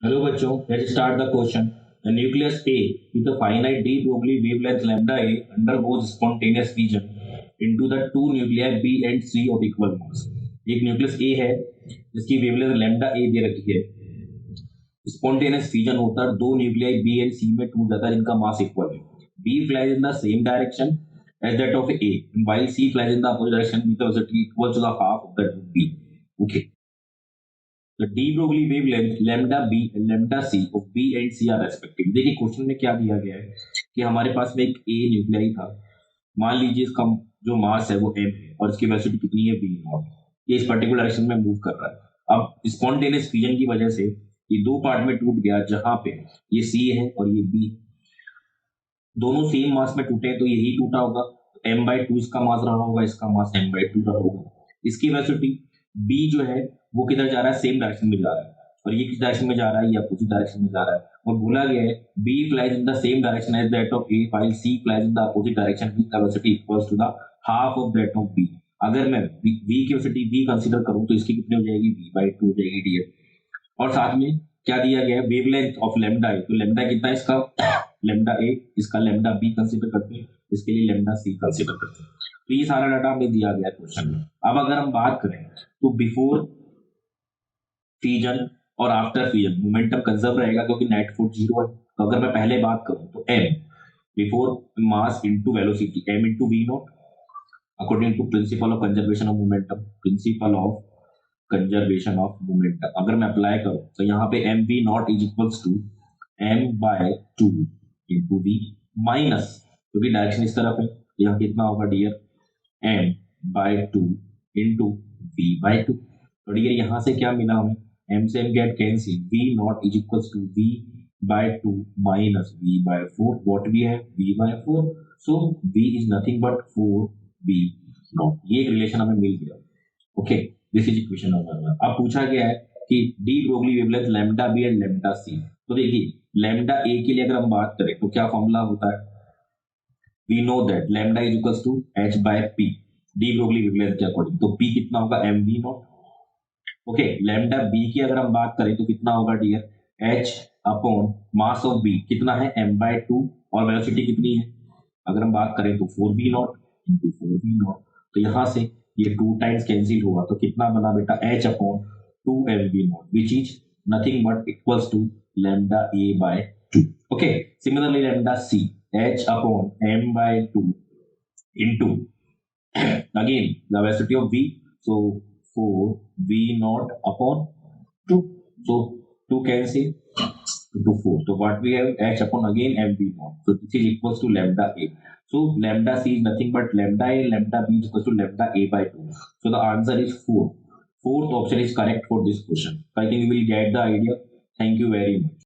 Hello बच्चों, let's start the question. The nucleus A with a finite d Broglie wavelength lambda A undergoes spontaneous fission into the two nuclei B and C of equal mass. एक nucleus A है जिसकी wavelength lambda A दे रखी है. Spontaneous fusion होता है, दो nuclei B and C में टूट जाता है जिनका मास इक्वल है. B flies in the same direction as that of A, while C flies in the opposite direction with a velocity equal to the half of that of B. Okay. The de Broglie wavelength lambda b and lambda c of b and c are respectively. देखिए question में क्या दिया गया है कि हमारे पास में एक A न्यूक्लियाई था. मान लीजिए इसका जो मास है वो m है और इसकी वेलोसिटी कितनी है v नॉट. ये इस पर्टिकुलर डायरेक्शन में मूव कर रहा है. अब स्पॉन्टेनियस फ्यूजन की वजह से ये दो पार्ट में टूट गया, जहां पे ये C है और ये B. दोनों सेम मास में टूटे तो यही टूटा होगा. m/2 इसका मास रहा होगा, इसका मास m/2 रहा होगा. इसकी वेलोसिटी b जो है वो किधर जा रहा है, सेम डायरेक्शन में जा रहा है. और ये किस डायरेक्शन में जा रहा है, ये अपोजिट डायरेक्शन में जा रहा है. और बोला गया है b flies in the same direction as that of a while c flies in the opposite direction with velocity equals to the half of that of b. अगर मैं v की वेलोसिटी v कंसीडर करूं तो इसकी कितनी हो जाएगी, v/2 हो जाएगी df. और साथ में क्या दिया गया है, वेवलेंथ ऑफ लैम्डा ए. तो लैम्डा कितना है इसका, लैम्डा ए. इसका लैम्डा बी कंसीडर करते हैं, इसके लिए लैम्डा सी कंसीडर करते हैं. तो ये सारा डाटा हमें दिया गया क्वेश्चन में. अब अगर हम बात करें तो बिफोर फ्यूजन और आफ्टर फ्यूजन मोमेंटम कंजर्व रहेगा क्योंकि नेट फोर्स 0 है. तो अगर मैं पहले बात करूं तो m before mass into velocity m into v naught according to principle of conservation of momentum. Principle of conservation of momentum अगर मैं अप्लाई करूं तो यहाँ पे M V naught is equals to m/2 into V minus, क्योंकि direction इस तरफ है, यहाँ कितना होगा डियर, m/2 इंटू v/2. तो डियर यहाँ से क्या मिला हमें, m से m get cancel, v naught is equals to v/2 minus v/4. What भी है, v/4. So v is nothing but 4v naught. ये एक रिलेशन हमें मिल गया. Okay, this is equation number 1. अब पूछा गया है कि de Broglie wavelength lambda B and lambda C. तो देखिए लैम्डा ए के लिए अगर हम बात करें तो क्या फॉर्मूला होता है, we know that lambda is equals to h by p de Broglie wavelength के अकॉर्डिंग. तो p कितना होगा, M V naught. Okay, lambda B की अगर हम बात करें तो कितना होगा dear, h upon mass of b कितना है, m/2. और वेलोसिटी कितनी है, अगर हम बात करें तो 4v not into 4v not. तो यहां से ये 2 टाइम्स कैंसिल हुआ तो कितना बना बेटा, h upon 2mv naught which is nothing but equals to lambda a by 2. Okay, similarly lambda c h upon m/2 into again the velocity of v, so 4v naught upon 2. So 2 cancel to 4. So what we have, h upon again mv naught. So this is equals to lambda a. So lambda c is nothing but lambda a, lambda b is equals to lambda a by 2. So the answer is 4. Fourth option is correct for this question. So I think you will get the idea. Thank you very much.